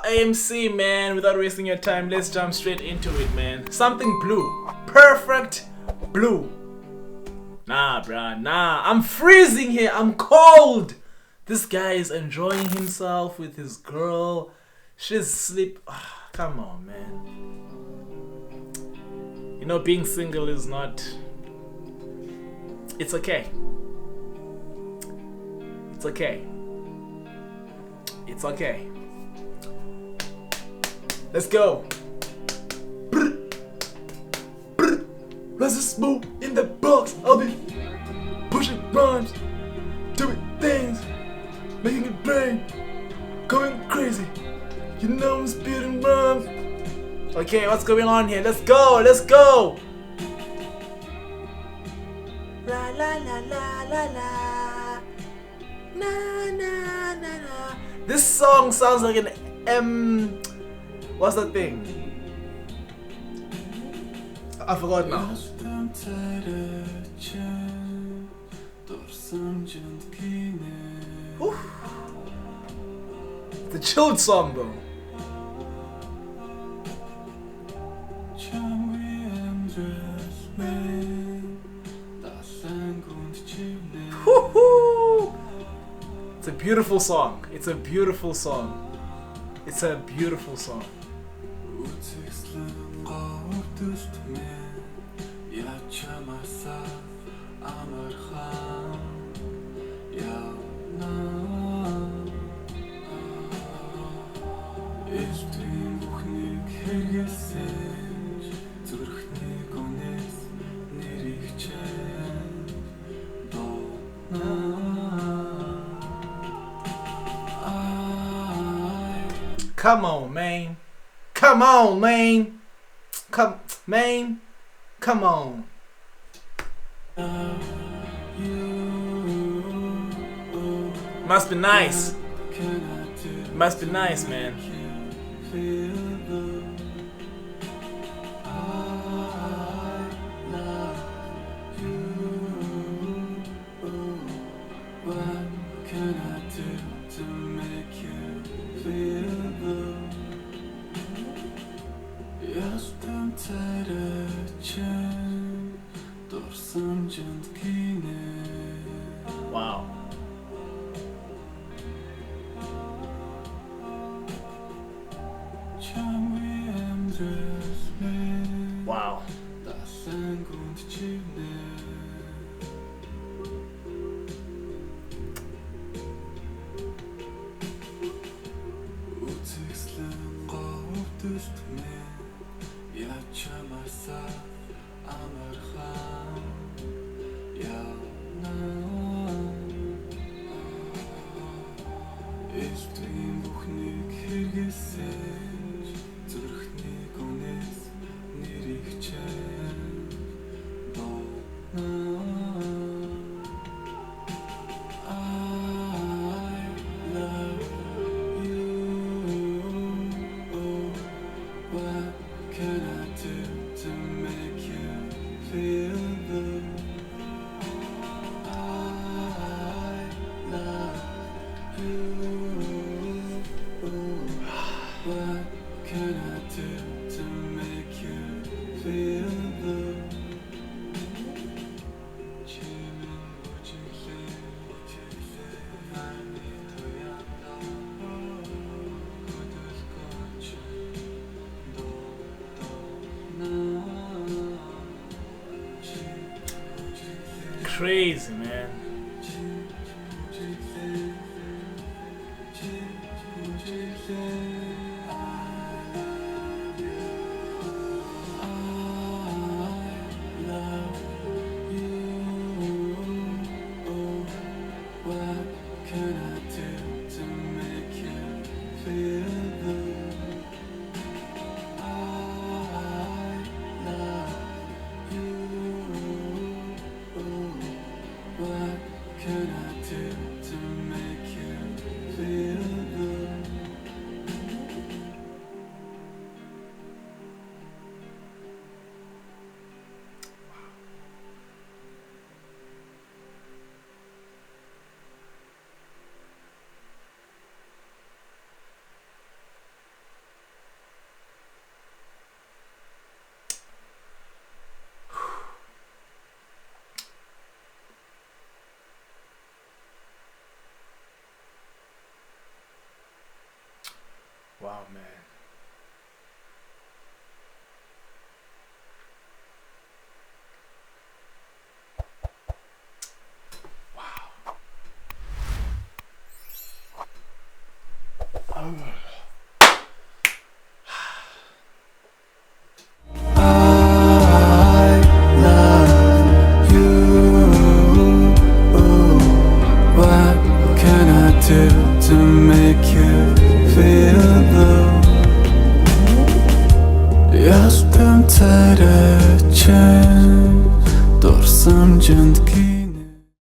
AMC, man. Without wasting your time, let's jump straight into it, man. Something blue. Perfect blue. Nah, bruh, nah. I'm freezing here. I'm cold. This guy is enjoying himself with his girl. She's sleep. Come on, man. You know, being single is not... It's okay. It's okay. It's okay. Let's go. Let's just move in the box. I'll be pushing rhymes, doing things, making it rain, going crazy. You know I'm spitting rhymes. Okay, what's going on here? Let's go. Let's go. La la la la la la. Na na na na. This song sounds like an what's that thing? I forgot now. Whew. The chilled song though. Woo-hoo. It's a beautiful song. It's a beautiful song. It's a beautiful song. Come on, man. Come on, man. Come, man. Come on. Must be nice. Must be nice, man. Wow. Wow. Crazy, man. Wow, man. I love you. What can I do to make you